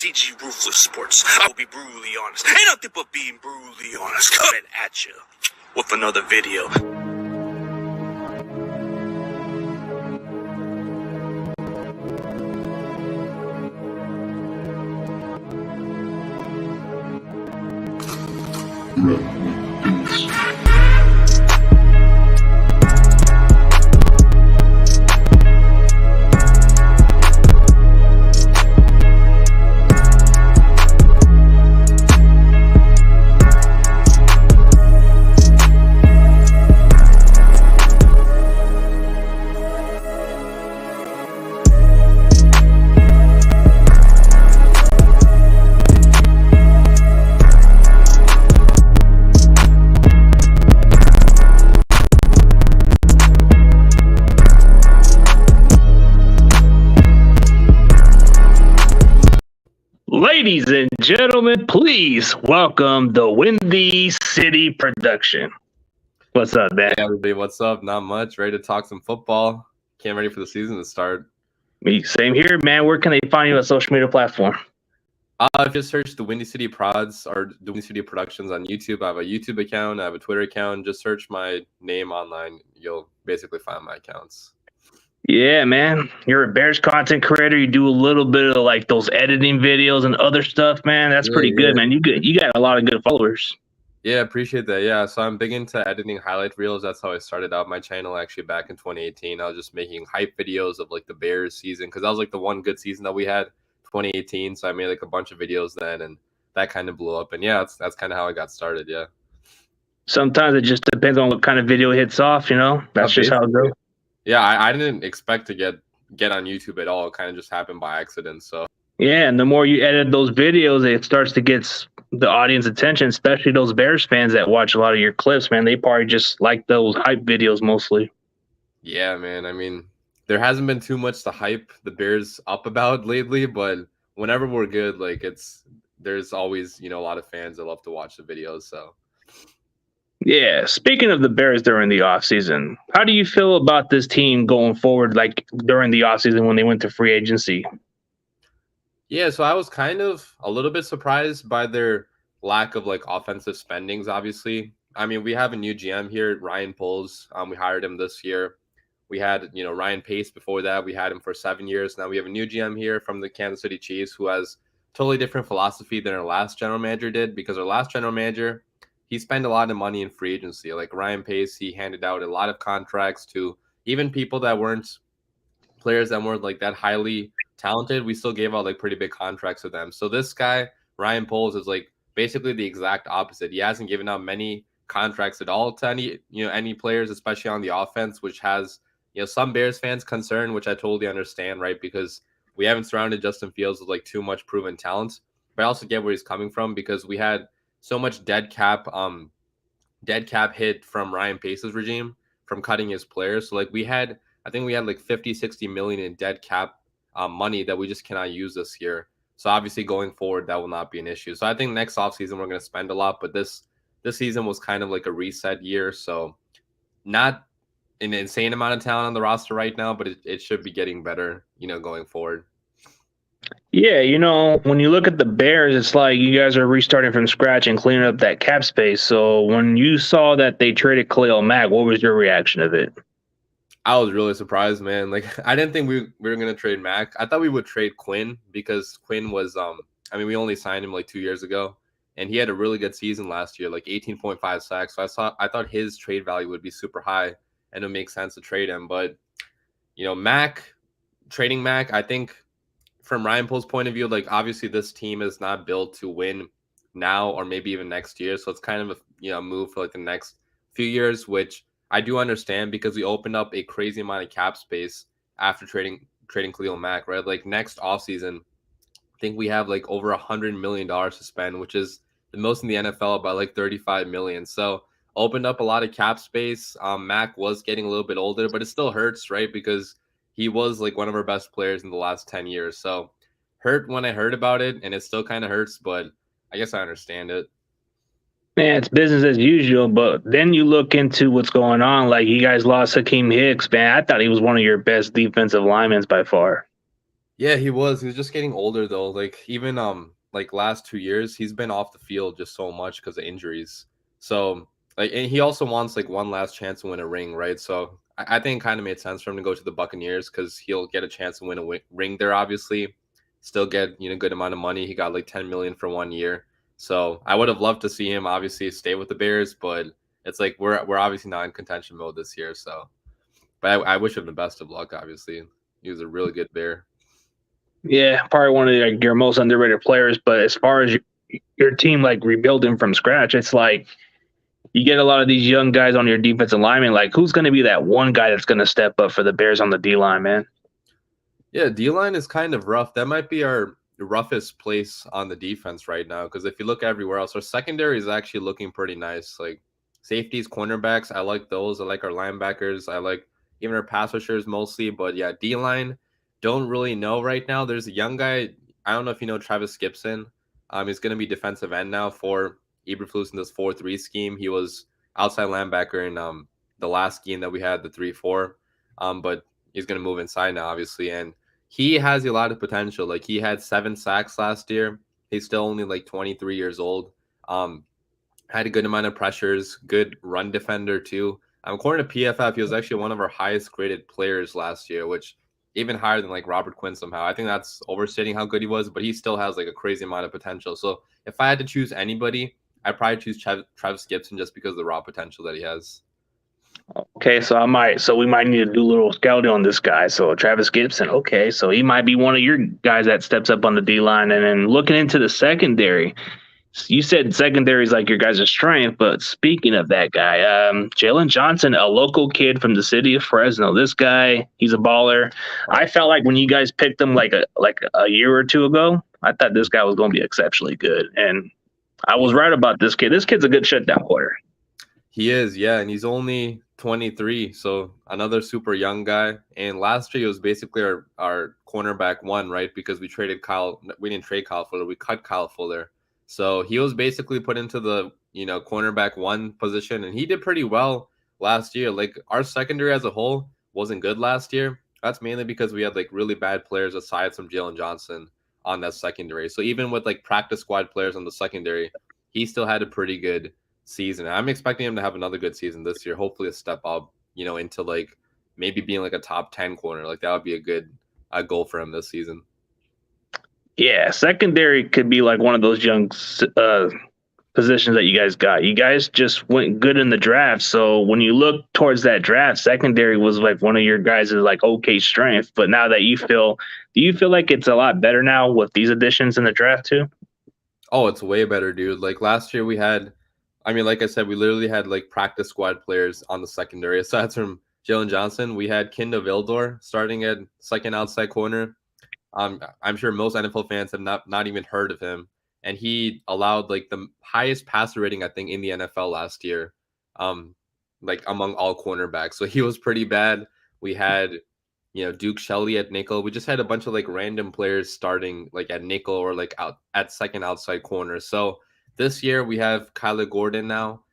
DG Ruthless Sports. I will be brutally honest. Ain't nothing but being brutally honest. Coming at you with another video. Ladies and gentlemen, please welcome Dawindycity Production. What's up, man? Hey everybody, what's up? Not much. Ready to talk some football. Can't ready for the season to start. Me, same here, man. Where can they find you on social media platform? Just search Dawindycity Prodz or Dawindycity Productions on YouTube. I have a YouTube account. I have a Twitter account. Just search my name online. You'll basically find my accounts. Yeah, man. You're a Bears content creator. You do a little bit of like those editing videos and other stuff, man. That's pretty good, man. You got a lot of good followers. Yeah, appreciate that. Yeah, so I'm big into editing highlight reels. That's how I started out my channel actually back in 2018. I was just making hype videos of like the Bears season because that was like the one good season that we had, 2018. So I made like a bunch of videos then, and that kind of blew up. And yeah, that's kind of how I got started. Yeah. Sometimes it just depends on what kind of video hits off. You know, that's just how it goes. Yeah, I didn't expect to get on YouTube at all. It kind of just happened by accident. So yeah, and the more you edit those videos, it starts to get the audience attention, especially those Bears fans that watch a lot of your clips, man. They probably just like those hype videos mostly. Yeah, man. I mean, there hasn't been too much to hype the Bears up about lately, but whenever we're good, like there's always, a lot of fans that love to watch the videos. So yeah, speaking of the Bears during the offseason, how do you feel about this team going forward, like during the offseason when they went to free agency? Yeah, so I was kind of a little bit surprised by their lack of like offensive spendings, obviously. I mean, we have a new GM here, Ryan Poles. We hired him this year. We had, Ryan Pace before that. We had him for 7 years. Now we have a new GM here from the Kansas City Chiefs who has totally different philosophy than our last general manager did, because our last general manager, he spent a lot of money in free agency. Like Ryan Pace, he handed out a lot of contracts to even people that weren't players that weren't like that highly talented. We still gave out like pretty big contracts to them. So this guy, Ryan Poles, is like basically the exact opposite. He hasn't given out many contracts at all to any players, especially on the offense, which has, some Bears fans concerned, which I totally understand, right? Because we haven't surrounded Justin Fields with like too much proven talent. But I also get where he's coming from, because we had so much dead cap hit from Ryan Pace's regime from cutting his players. So like I think we had like 50-60 million in dead cap money that we just cannot use this year. So obviously going forward, that will not be an issue. So I think next offseason we're going to spend a lot, but this season was kind of like a reset year. So not an insane amount of talent on the roster right now, but it should be getting better, going forward. Yeah, when you look at the Bears, it's like you guys are restarting from scratch and cleaning up that cap space. So when you saw that they traded Khalil Mack, what was your reaction of it? I was really surprised, man. Like, I didn't think we were going to trade Mack. I thought we would trade Quinn, because Quinn was, we only signed him like 2 years ago, and he had a really good season last year, like 18.5 sacks. So I thought his trade value would be super high, and it would make sense to trade him. But, trading Mack, I think from Ryan Pole's point of view, like obviously this team is not built to win now or maybe even next year. So it's kind of a move for like the next few years, which I do understand, because we opened up a crazy amount of cap space after trading Khalil Mack, right? Like next offseason, I think we have like over $100 million to spend, which is the most in the NFL, by like 35 million. So opened up a lot of cap space. Mack was getting a little bit older, but it still hurts, right? Because he was like one of our best players in the last 10 years. So hurt when I heard about it, and it still kind of hurts, but I guess I understand it. Man, it's business as usual, but then you look into what's going on. Like, you guys lost Hakeem Hicks, man. I thought he was one of your best defensive linemen by far. Yeah, he was. He was just getting older though. Like even like last 2 years, he's been off the field just so much because of injuries. So like, and he also wants like one last chance to win a ring, right? So I think it kind of made sense for him to go to the Buccaneers because he'll get a chance to win a ring there. Obviously, still get good amount of money. He got like 10 million for 1 year. So I would have loved to see him obviously stay with the Bears, but it's like we're obviously not in contention mode this year. So, but I wish him the best of luck. Obviously, he was a really good Bear. Yeah, probably one of your most underrated players. But as far as your team like rebuilding from scratch, it's like you get a lot of these young guys on your defensive lineman. Like, who's going to be that one guy that's going to step up for the Bears on the D line, man? Yeah, D line is kind of rough. That might be our roughest place on the defense right now. Because if you look everywhere else, our secondary is actually looking pretty nice. Like safeties, cornerbacks, I like those. I like our linebackers. I like even our pass rushers mostly. But yeah, D line, don't really know right now. There's a young guy. I don't know if you know Travis Gibson. He's going to be defensive end now for Eberflus in this 4-3 scheme. He was outside linebacker in the last scheme that we had, the 3-4. But he's going to move inside now, obviously, and he has a lot of potential. Like he had 7 sacks last year. He's still only like 23 years old. Um, had a good amount of pressures, good run defender too. According to PFF, he was actually one of our highest graded players last year, which even higher than like Robert Quinn somehow. I think that's overstating how good he was, but he still has like a crazy amount of potential. So if I had to choose anybody, I'd probably choose Travis Gibson just because of the raw potential that he has. Okay, so we might need to do a little scouting on this guy. So Travis Gibson, okay, so he might be one of your guys that steps up on the D line, and then looking into the secondary. You said secondary is like your guys' strength, but speaking of that guy, Jalen Johnson, a local kid from the city of Fresno. This guy, he's a baller. I felt like when you guys picked him like a year or two ago, I thought this guy was going to be exceptionally good, and I was right about this kid. This kid's a good shutdown player. He is, yeah, and he's only 23, so another super young guy. And last year he was basically our cornerback one, right? Because we didn't trade Kyle Fuller, we cut Kyle Fuller. So he was basically put into the cornerback one position, and he did pretty well last year. Like our secondary as a whole wasn't good last year. That's mainly because we had like really bad players aside from Jalen Johnson on that secondary. So even with like practice squad players on the secondary, he still had a pretty good season. I'm expecting him to have another good season this year. Hopefully, a step up, into like maybe being like a top 10 corner. Like that would be a good goal for him this season. Yeah, secondary could be like one of those young positions that you guys got. You guys just went good in the draft. So when you look towards that draft, secondary was like one of your guys' like okay strength. But now that do you feel like it's a lot better now with these additions in the draft too? Oh, it's way better, dude. Like last year we had, I mean, like I said, we literally had like practice squad players on the secondary. Aside from Jalen Johnson, we had Kinda Vildor starting at second outside corner. I'm sure most NFL fans have not even heard of him, and he allowed like the highest passer rating I think in the NFL last year, um, like among all cornerbacks. So he was pretty bad. We had Duke Shelley at nickel. We just had a bunch of like random players starting like at nickel or like out at second outside corner. So this year we have Kyler Gordon now,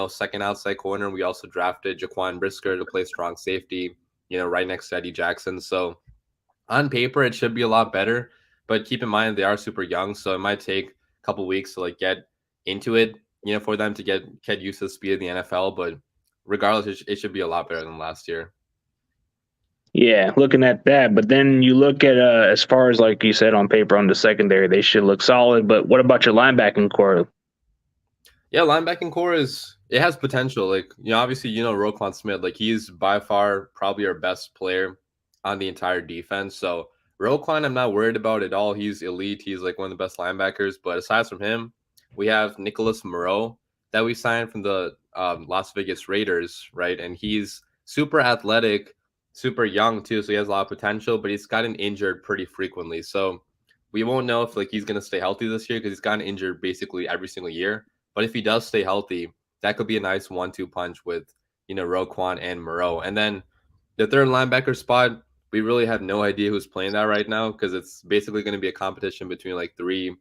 second outside corner. We also drafted Jaquan Brisker to play strong safety, right next to Eddie Jackson. So on paper it should be a lot better, but keep in mind they are super young, so it might take a couple weeks to like get into it, for them to get used to the speed of the NFL. But regardless, it should be a lot better than last year. Yeah, looking at that, but then you look at as far as like you said on paper on the secondary, they should look solid. But what about your linebacking core? Yeah, linebacking core it has potential. Like, obviously, Roquan Smith, like he's by far probably our best player on the entire defense. So Roquan, I'm not worried about at all. He's elite. He's like one of the best linebackers. But aside from him, we have Nicholas Moreau that we signed from the Las Vegas Raiders, right? And he's super athletic, super young too. So he has a lot of potential, but he's gotten injured pretty frequently. So we won't know if like he's gonna stay healthy this year because he's gotten injured basically every single year. But if he does stay healthy, that could be a nice 1-2 punch with, Roquan and Moreau. And then the third linebacker spot, we really have no idea who's playing that right now because it's basically going to be a competition between like three,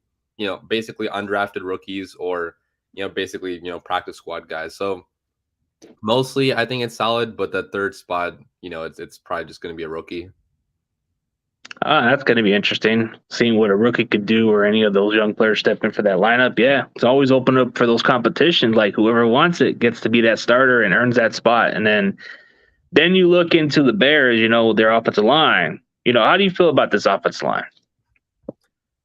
basically undrafted rookies or, basically, practice squad guys. So mostly I think it's solid, but that third spot, it's probably just going to be a rookie. That's going to be interesting. Seeing what a rookie could do or any of those young players step in for that lineup. Yeah, it's always open up for those competitions. Like whoever wants it gets to be that starter and earns that spot. And then you look into the Bears, their offensive line. How do you feel about this offensive line?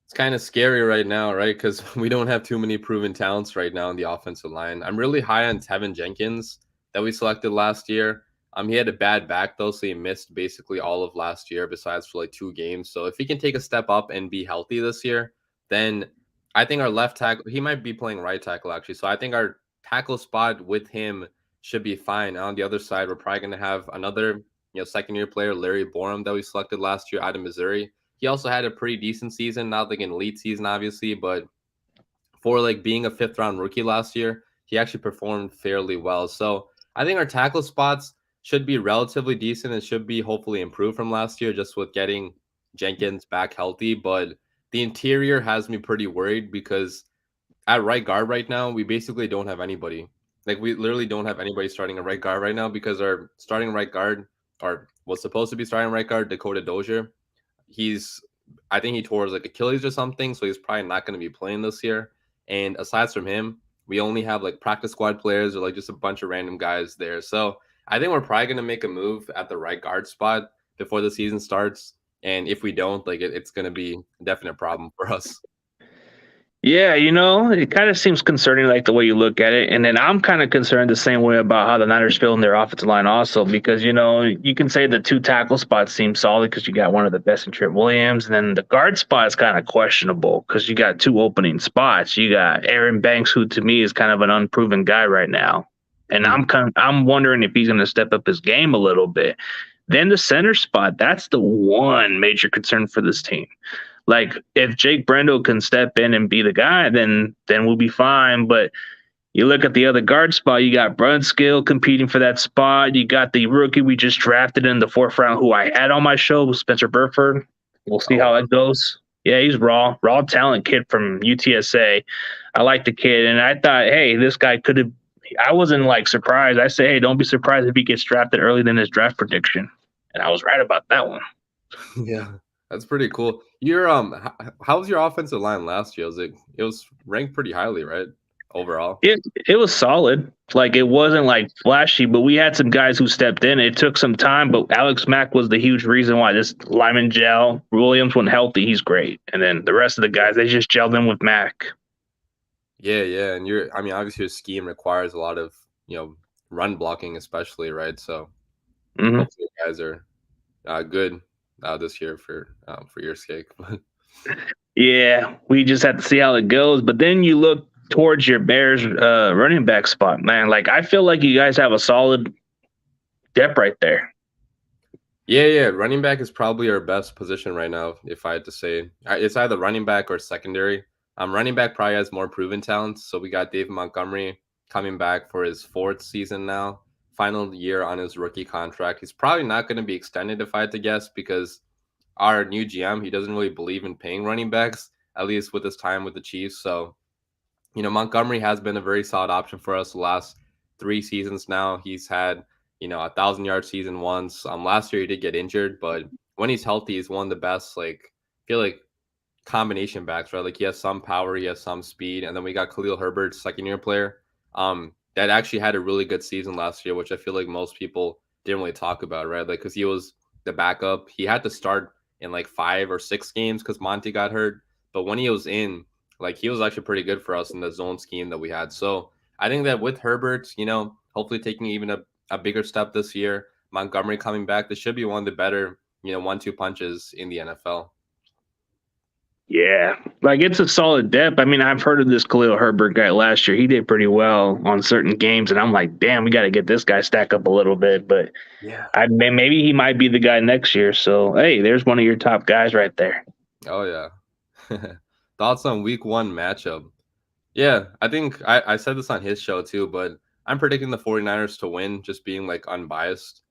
It's kind of scary right now, right? Because we don't have too many proven talents right now in the offensive line. I'm really high on Tevin Jenkins that we selected last year. He had a bad back though, so he missed basically all of last year, besides for like 2 games. So if he can take a step up and be healthy this year, then I think our left tackle, he might be playing right tackle actually. So I think our tackle spot with him should be fine. On the other side, we're probably going to have another, second year player, Larry Borum, that we selected last year out of Missouri. He also had a pretty decent season, not like an elite season, obviously, but for like being a 5th-round rookie last year, he actually performed fairly well. So I think our tackle spots should be relatively decent and should be hopefully improved from last year, just with getting Jenkins back healthy. But the interior has me pretty worried because at right guard right now, we basically don't have anybody. Like we literally don't have anybody starting at right guard right now because our starting right guard, or was supposed to be starting right guard, Dakota Dozier, I think he tore his like Achilles or something, so he's probably not going to be playing this year. And aside from him, we only have like practice squad players or like just a bunch of random guys there. So I think we're probably going to make a move at the right guard spot before the season starts. And if we don't, like it's going to be a definite problem for us. Yeah, it kind of seems concerning, like the way you look at it. And then I'm kind of concerned the same way about how the Niners feel in their offensive line, also, because, you can say the 2 tackle spots seem solid because you got one of the best in Trent Williams. And then the guard spot is kind of questionable because you got 2 opening spots. You got Aaron Banks, who to me is kind of an unproven guy right now. And I'm wondering if he's going to step up his game a little bit. Then the center spot, that's the one major concern for this team. Like if Jake Brendel can step in and be the guy, then we'll be fine. But you look at the other guard spot, you got Brunskill competing for that spot. You got the rookie we just drafted in the 4th round, who I had on my show, Spencer Burford. We'll see how that goes. Yeah, he's raw talent kid from UTSA. I like the kid, and I thought, hey, this guy could have. I wasn't like surprised. I said, hey, don't be surprised if he gets drafted earlier than his draft prediction, and I was right about that one. Yeah. That's pretty cool. Your how was your offensive line last year? It was ranked pretty highly, right? Overall. It was solid. Like it wasn't like flashy, but we had some guys who stepped in. It took some time, but Alex Mack was the huge reason why this lineman gel. Williams, when healthy, he's great. And then the rest of the guys, they just gelled in with Mack. Yeah. And obviously your scheme requires a lot of, run blocking, especially, right? So hopefully you guys are good this year for your sake. Yeah, we just have to see how it goes. But then you look towards your Bears running back spot, man. Like I feel like you guys have a solid depth right there. Yeah. Running back is probably our best position right now, if I had to say. It's either running back or secondary. Running back probably has more proven talents. So we got David Montgomery coming back for his 4th season now. Final year on his rookie contract. He's probably not going to be extended, if I had to guess, because our new GM, he doesn't really believe in paying running backs, at least with his time with the Chiefs. So, Montgomery has been a very solid option for us the last 3 seasons now. He's had, 1,000-yard season once. Last year he did get injured, but when he's healthy, he's one of the best, I feel like combination backs, right? Like he has some power, he has some speed. And then we got Khalil Herbert, 2nd-year player, that actually had a really good season last year, which I feel like most people didn't really talk about, right? Like, because he was the backup. He had to start in like 5 or 6 games because Monty got hurt. But when he was in, he was actually pretty good for us in the zone scheme that we had. So I think that with Herbert, hopefully taking even a bigger step this year, Montgomery coming back, this should be one of the better, 1-2 punches in the NFL. Yeah, it's a solid depth. I mean, I've heard of this Khalil Herbert guy last year. He did pretty well on certain games, and I'm like, damn, we got to get this guy stack up a little bit. But yeah, maybe he might be the guy next year. So, hey, there's one of your top guys right there. Oh, yeah. Thoughts on week 1 matchup? Yeah, I think I said this on his show too, but I'm predicting the 49ers to win, just being unbiased,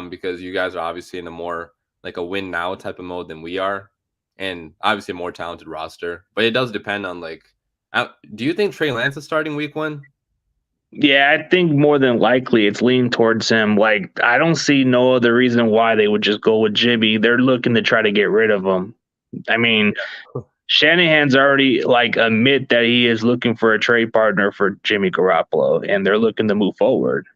because you guys are obviously in a more a win now type of mode than we are. And obviously a more talented roster, but it does depend on do you think Trey Lance is starting week 1? Yeah, I think more than likely it's leaning towards him. Like, I don't see no other reason why they would just go with Jimmy. They're looking to try to get rid of him. I mean, Shanahan's already like admit that he is looking for a trade partner for Jimmy Garoppolo, and they're looking to move forward.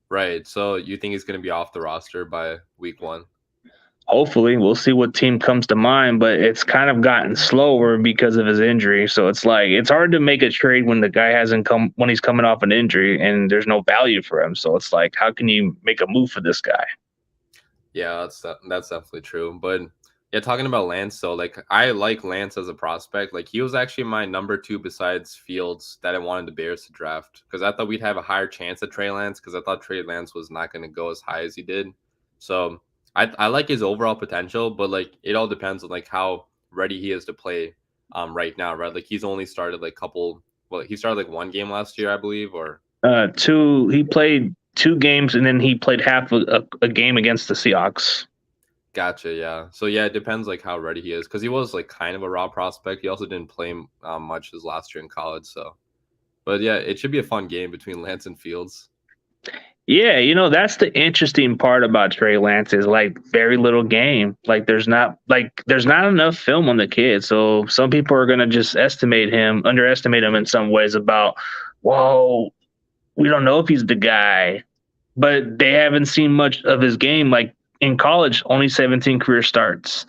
Right. So you think he's going to be off the roster by week 1? Hopefully, we'll see what team comes to mind, but it's kind of gotten slower because of his injury. So it's like it's hard to make a trade when the guy hasn't come when he's coming off an injury and there's no value for him. So it's like, how can you make a move for this guy? Yeah, that's definitely true. But yeah, talking about Lance, so like I like Lance as a prospect. Like he was actually my number 2 besides Fields that I wanted the Bears to draft because I thought we'd have a higher chance at Trey Lance because I thought Trey Lance was not going to go as high as he did. So I like his overall potential, but like it all depends on like how ready he is to play right now, right? Like he's only started like he started like 1 game last year, I believe, or Two. He played 2 games and then he played half a game against the Seahawks. Gotcha. Yeah. So yeah, it depends like how ready he is because he was like kind of a raw prospect. He also didn't play much his last year in college. So, but yeah, it should be a fun game between Lance and Fields. Yeah, that's the interesting part about Trey Lance is like very little game. Like there's not enough film on the kid. So some people are gonna just underestimate him in some ways about, whoa, we don't know if he's the guy. But they haven't seen much of his game. Like in college, only 17 career starts.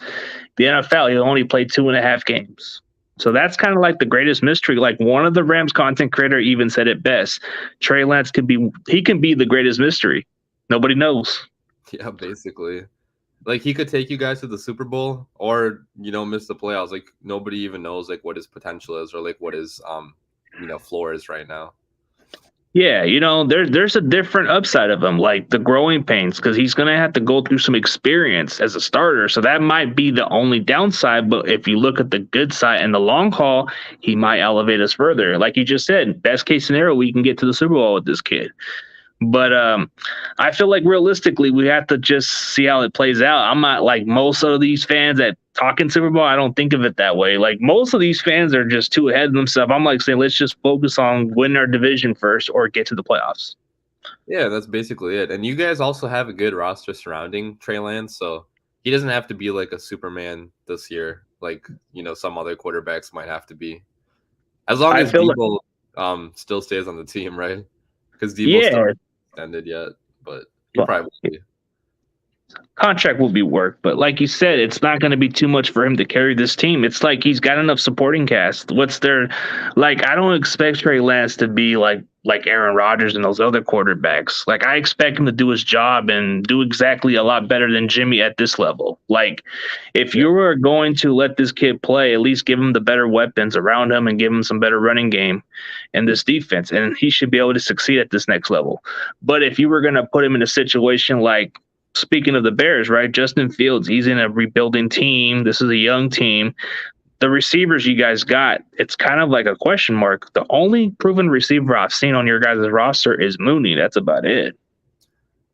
The NFL, he only played 2.5 games. So that's kind of like the greatest mystery. Like one of the Rams content creator even said it best. Trey Lance can be the greatest mystery. Nobody knows. Yeah, basically. Like he could take you guys to the Super Bowl or, miss the playoffs. Like nobody even knows like what his potential is or like what his floor is right now. Yeah, there's a different upside of him, like the growing pains, because he's going to have to go through some experience as a starter. So that might be the only downside. But if you look at the good side and the long haul, he might elevate us further. Like you just said, best case scenario, we can get to the Super Bowl with this kid. But I feel like realistically, we have to just see how it plays out. I'm not like most of these fans that talking Super Bowl. I don't think of it that way. Like most of these fans are just too ahead of themselves. I'm like saying, let's just focus on winning our division first or get to the playoffs. Yeah, that's basically it. And you guys also have a good roster surrounding Trey Lance, so he doesn't have to be like a Superman this year, like some other quarterbacks might have to be. As long as Debo still stays on the team, right? Because Debo's still not extended yet, but he probably will be. Contract will be worked, but like you said, it's not going to be too much for him to carry this team. It's like he's got enough supporting cast. I don't expect Trey Lance to be like Aaron Rodgers and those other quarterbacks. Like I expect him to do his job and do exactly a lot better than Jimmy at this level. Like if you were going to let this kid play, at least give him the better weapons around him and give him some better running game in this defense, and he should be able to succeed at this next level. But if you were going to put him in a situation like, speaking of the Bears, right? Justin Fields, he's in a rebuilding team. This is a young team. The receivers you guys got, it's kind of like a question mark. The only proven receiver I've seen on your guys' roster is Mooney. That's about it.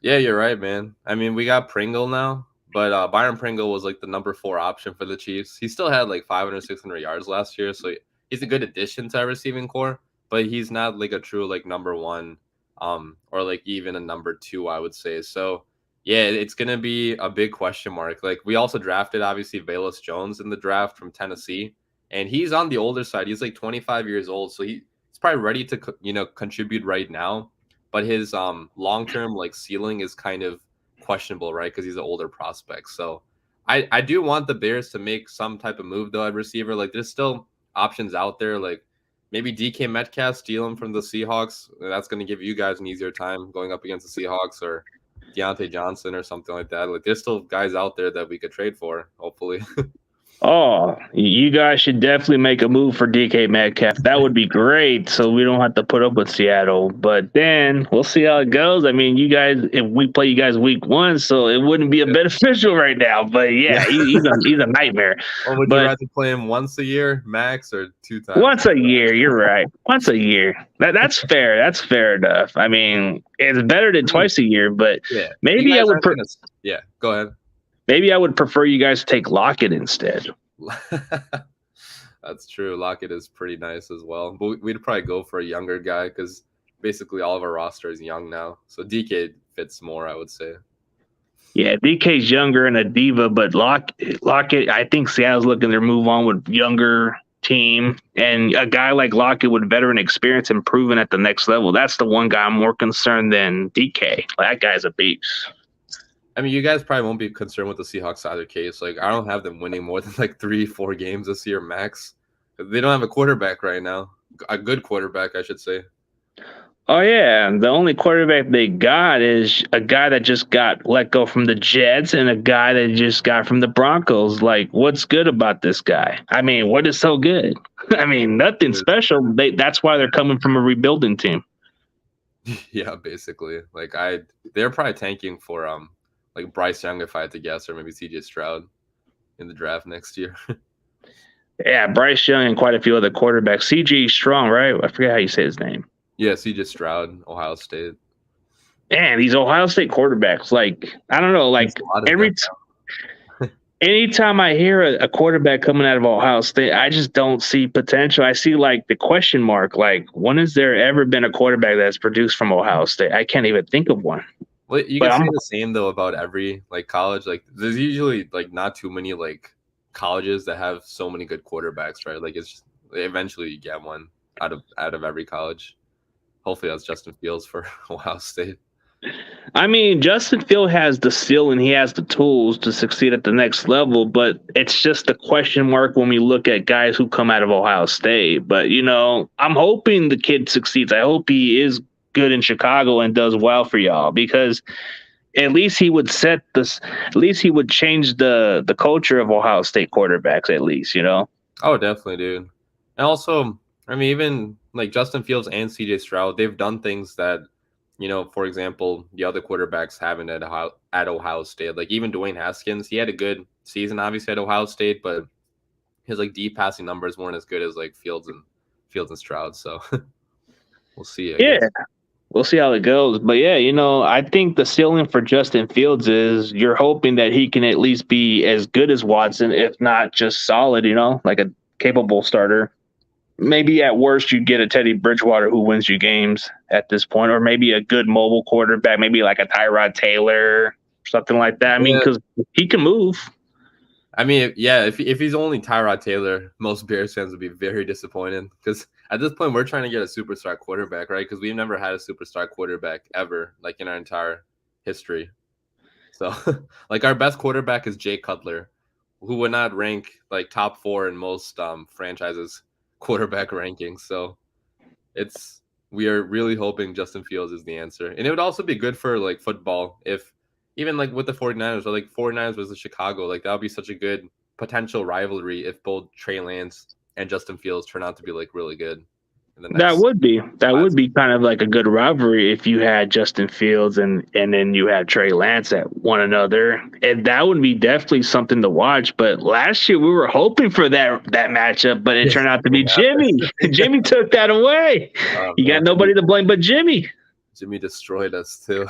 Yeah, you're right, man. I mean, we got Pringle now, but Byron Pringle was like the number 4 option for the Chiefs. He still had like 500, 600 yards last year, so he's a good addition to our receiving core, but he's not like a true like number 1 or like even a number 2, I would say. So yeah, it's going to be a big question mark. Like we also drafted obviously Velus Jones in the draft from Tennessee, and he's on the older side. He's like 25 years old, so he's probably ready to contribute right now. But his long-term like ceiling is kind of questionable, right? Because he's an older prospect. So I do want the Bears to make some type of move though at receiver. Like there's still options out there. Like maybe DK Metcalf, steal him from the Seahawks. That's going to give you guys an easier time going up against the Seahawks, or Deontay Johnson or something like that. Like there's still guys out there that we could trade for, hopefully. Oh, you guys should definitely make a move for DK Metcalf. That would be great, so we don't have to put up with Seattle. But then we'll see how it goes. I mean, you guys, if we play you guys week 1, so it wouldn't be a beneficial right now. But yeah, he's a nightmare. Or would you rather play him once a year, max, or 2 times? Once a year, you're right. Once a year. That's fair. That's fair enough. I mean, it's better than twice a year, but maybe I would. Go ahead. Maybe I would prefer you guys take Lockett instead. That's true. Lockett is pretty nice as well. But we'd probably go for a younger guy because basically all of our roster is young now. So DK fits more, I would say. Yeah, DK's younger and a diva, but Lockett, I think Seattle's looking to move on with younger team, and a guy like Lockett with veteran experience and proven at the next level. That's the one guy I'm more concerned than DK. That guy's a beast. I mean, you guys probably won't be concerned with the Seahawks either case. Like, I don't have them winning more than like 3-4 games this year max. They don't have a quarterback right now. A good quarterback, I should say. Oh, yeah. The only quarterback they got is a guy that just got let go from the Jets and a guy that just got from the Broncos. Like, what's good about this guy? I mean, what is so good? I mean, nothing special. That's why they're coming from a rebuilding team. Yeah, basically. Like, they're probably tanking for like Bryce Young, if I had to guess, or maybe CJ Stroud in the draft next year. Yeah, Bryce Young and quite a few other quarterbacks. CJ Strong, right? I forget how you say his name. Yeah, CJ Stroud, Ohio State. Man, these Ohio State quarterbacks, like, I don't know, like anytime I hear a quarterback coming out of Ohio State, I just don't see potential. I see like the question mark, like, when has there ever been a quarterback that's produced from Ohio State? I can't even think of one. Well, you can say the same though about every like college. Like, there's usually like not too many like colleges that have so many good quarterbacks, right? Like, it's just, eventually you get one out of every college. Hopefully that's Justin Fields for Ohio State. I mean, Justin Fields has the skill and he has the tools to succeed at the next level, but it's just a question mark when we look at guys who come out of Ohio State. But, you know, I'm hoping the kid succeeds. I hope he is good in Chicago and does well for y'all, because at least he would change the culture of Ohio State quarterbacks, at least, you know? Oh, definitely, dude. And also, I mean, even like Justin Fields and CJ Stroud, they've done things that, you know, for example, the other quarterbacks haven't at Ohio State. Like, even Dwayne Haskins, he had a good season, obviously, at Ohio State, but his like deep passing numbers weren't as good as like Fields and Stroud. So we'll see. I guess. We'll see how it goes. But yeah, you know, I think the ceiling for Justin Fields is you're hoping that he can at least be as good as Watson, if not just solid, you know, like a capable starter. Maybe at worst you'd get a Teddy Bridgewater who wins you games at this point, or maybe a good mobile quarterback, maybe like a Tyrod Taylor, something like that. I mean, because he can move. I mean, yeah, if he's only Tyrod Taylor, most Bears fans would be very disappointed, because at this point we're trying to get a superstar quarterback, right? Because we've never had a superstar quarterback ever, like in our entire history. So, like, our best quarterback is Jay Cutler, who would not rank like top 4 in most franchises' quarterback rankings. So we are really hoping Justin Fields is the answer. And it would also be good for like football if even like with the 49ers, or like 49ers versus Chicago, like that would be such a good potential rivalry if both Trey Lance and Justin Fields turn out to be like really good. That would be kind of like a good rivalry if you had Justin Fields and then you had Trey Lance at one another, and that would be definitely something to watch. But last year we were hoping for that matchup, but it turned out to be Jimmy. Jimmy took that away. You got nobody to blame but Jimmy. Jimmy destroyed us too.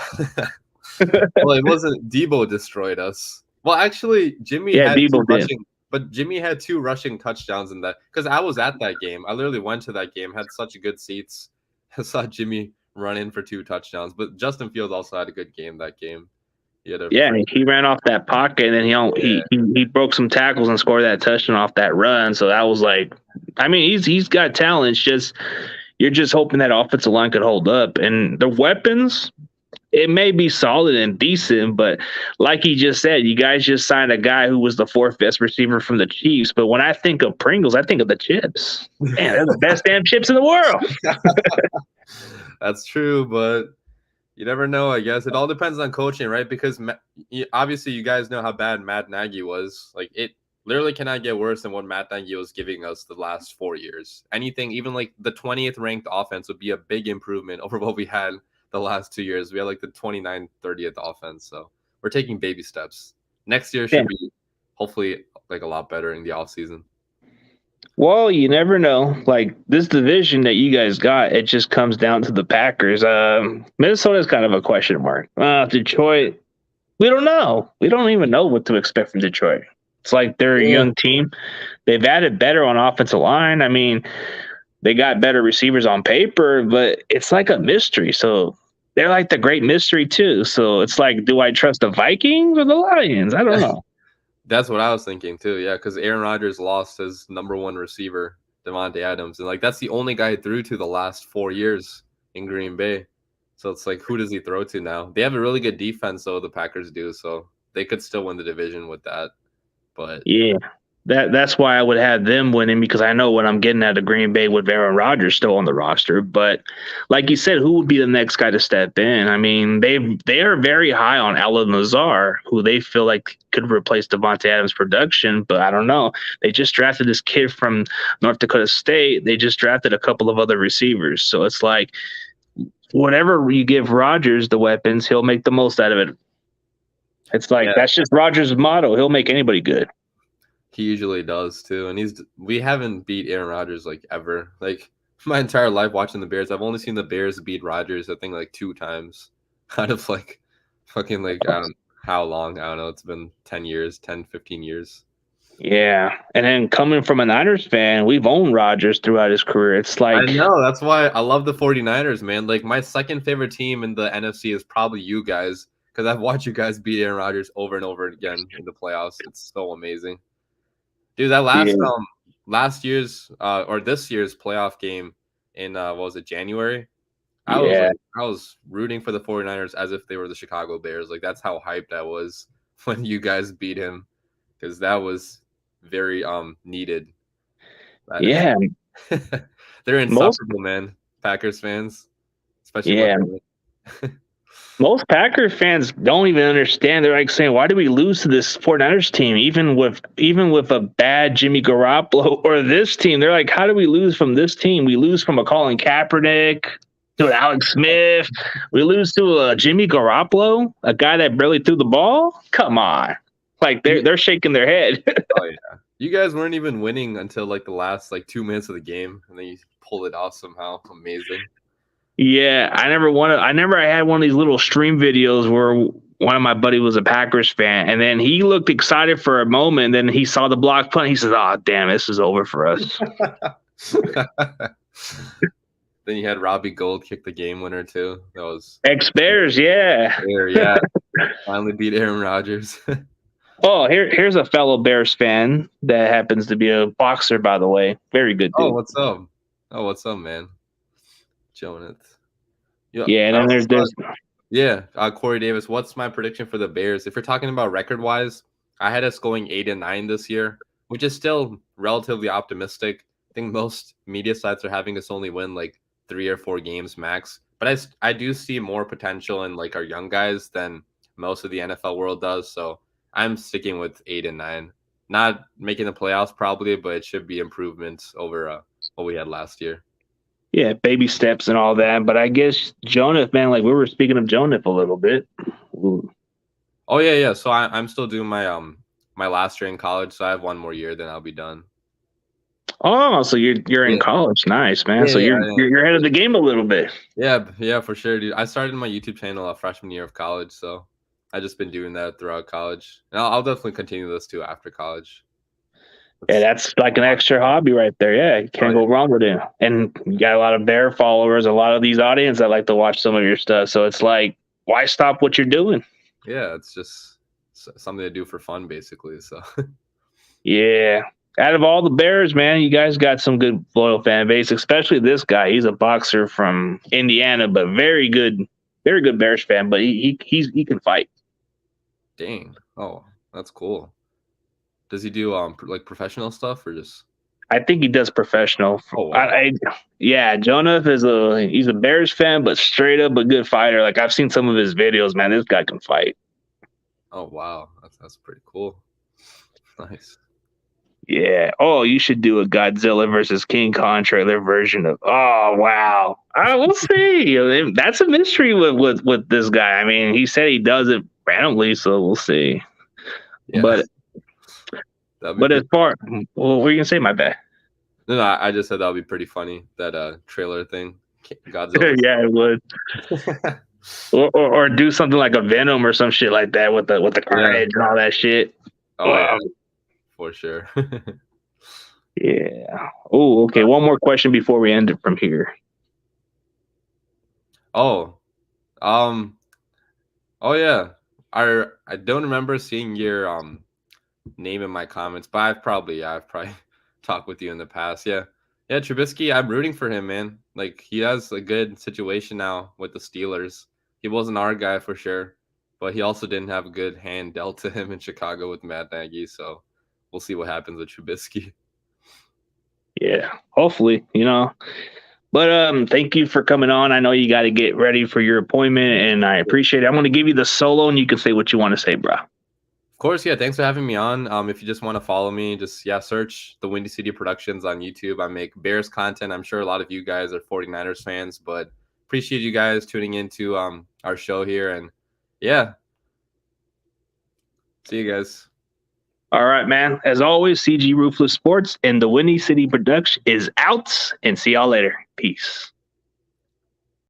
Well, it wasn't Debo destroyed us. Well, actually, Jimmy had Debo did. But Jimmy had 2 rushing touchdowns in that, because I was at that game. I literally went to that game, had such good seats. I saw Jimmy run in for 2 touchdowns. But Justin Fields also had a good game that game. He ran off that pocket, and then he broke some tackles and scored that touchdown off that run. So that was like, I mean, he's got talent. It's just you're just hoping that offensive line could hold up, and the weapons. It may be solid and decent, but like he just said, you guys just signed a guy who was the 4th best receiver from the Chiefs. But when I think of Pringles, I think of the chips. Man, they're the best damn chips in the world. That's true, but you never know, I guess. It all depends on coaching, right? Because obviously you guys know how bad Matt Nagy was. Like, it literally cannot get worse than what Matt Nagy was giving us the last 4 years. Anything, even like the 20th ranked offense would be a big improvement over what we had the last 2 years. We had like the 29th, 30th offense. So we're taking baby steps. Next year should be hopefully like a lot better in the offseason. Well, you never know. Like, this division that you guys got, it just comes down to the Packers. Minnesota's kind of a question mark. Detroit, we don't know. We don't even know what to expect from Detroit. It's like they're a young team. They've added better on offensive line. I mean, they got better receivers on paper, but it's like a mystery. So they're like the great mystery too. So it's like, do I trust the Vikings or the Lions? I don't know. That's what I was thinking too. Yeah, because Aaron Rodgers lost his number one receiver, Devontae Adams, and like that's the only guy he threw to the last 4 years in Green Bay. So it's like, who does he throw to now? They have a really good defense, though, the Packers do, so they could still win the division with that. But Yeah. That's why I would have them winning, because I know what I'm getting out of Green Bay with Aaron Rodgers still on the roster. But like you said, who would be the next guy to step in? I mean, they are very high on Alan Lazar, who they feel like could replace Devontae Adams' production. But I don't know. They just drafted this kid from North Dakota State. They just drafted a couple of other receivers. So it's like, whatever you give Rodgers the weapons, he'll make the most out of it. It's like, that's just Rodgers' motto. He'll make anybody good. he usually does too, and we haven't beat Aaron Rodgers like ever. Like my entire life watching the Bears, I've only seen the Bears beat Rodgers, I think, like 2 times out of like fucking like I don't know how long. I don't know. It's been 10 years, 10, 15 years. Yeah, and then coming from a Niners fan, we've owned Rodgers throughout his career. It's like, I know, that's why I love the 49ers, man. Like my second favorite team in the NFC is probably you guys, because I've watched you guys beat Aaron Rodgers over and over again in the playoffs. It's so amazing. Dude, that last year's or this year's playoff game in what was it, January? I was rooting for the 49ers as if they were the Chicago Bears. Like that's how hyped I was when you guys beat him, because that was very needed. yeah, They're insufferable, man. Packers fans, especially. Yeah. Most Packers fans don't even understand. They're like saying, why did we lose to this 49ers team, even with a bad Jimmy Garoppolo or this team? They're like, how do we lose from this team? We lose from a Colin Kaepernick to an Alex Smith. We lose to a Jimmy Garoppolo, a guy that barely threw the ball. Come on. Like they're shaking their head. Oh yeah. You guys weren't even winning until like the last like 2 minutes of the game, and then you pulled it off somehow. Amazing. Yeah, I never had one of these little stream videos where one of my buddy was a Packers fan, and then he looked excited for a moment, and then he saw the block punt. He says, "Oh, damn, this is over for us." Then you had Robbie Gould kick the game winner too. That was ex-Bears, yeah. Yeah. Finally beat Aaron Rodgers. Oh, here's a fellow Bears fan that happens to be a boxer, by the way. Very good dude. Oh, what's up, man? Jonathan. Yeah, and then there's Corey Davis. What's my prediction for the Bears? If you're talking about record-wise, I had us going 8-9 this year, which is still relatively optimistic. I think most media sites are having us only win like 3 or 4 games max. But I do see more potential in like our young guys than most of the NFL world does. So I'm sticking with 8-9. Not making the playoffs probably, but it should be improvements over what we had last year. Yeah, baby steps and all that. But I guess Jonah, man, like we were speaking of Jonah a little bit. Ooh. Oh yeah. So I'm still doing my my last year in college, so I have 1 more year, then I'll be done. Oh, so you're in college. Nice, man. So you're ahead of the game a little bit. Yeah, for sure, dude. I started my YouTube channel freshman year of college, so I've just been doing that throughout college. And I'll definitely continue this too after college. Yeah, that's like an extra hobby right there. Yeah, you can't go wrong with it. And you got a lot of Bear followers, a lot of these audience that like to watch some of your stuff. So it's like, why stop what you're doing? Yeah, it's just something to do for fun, basically. So yeah. Out of all the Bears, man, you guys got some good loyal fan base, especially this guy. He's a boxer from Indiana, but very good Bears fan. But he can fight. Dang. Oh, that's cool. Does he do like professional stuff or just? I think he does professional. Oh, wow. Jonah he's a Bears fan, but straight up a good fighter. Like I've seen some of his videos, man. This guy can fight. Oh wow, that's pretty cool. Nice. Yeah. Oh, you should do a Godzilla versus King Kong trailer version of. Oh wow. We'll see. That's a mystery with this guy. I mean, he said he does it randomly, so we'll see. Yeah. But as far, what were you gonna say? My bad. No, I just said that would be pretty funny, that trailer thing. Godzilla. Yeah, it would. or do something like a Venom or some shit like that with the carnage and all that shit. Oh yeah, for sure. Yeah. Oh, okay. One more question before we end it from here. Oh, um, oh yeah. I don't remember seeing your name in my comments, but I've probably talked with you in the past. Yeah. Yeah, Trubisky, I'm rooting for him, man. Like he has a good situation now with the Steelers. He wasn't our guy for sure, but he also didn't have a good hand dealt to him in Chicago with Matt Nagy, so we'll see what happens with Trubisky. Yeah. Hopefully, But thank you for coming on. I know you got to get ready for your appointment, and I appreciate it. I'm going to give you the solo, and you can say what you want to say, bro. Of course, yeah. Thanks for having me on. If you just want to follow me, just search the Windy City Productions on YouTube. I make Bears content. I'm sure a lot of you guys are 49ers fans, but appreciate you guys tuning into our show here. And yeah, see you guys. All right, man. As always, CG Ruthless Sports and the Windy City Production is out, and see y'all later. Peace.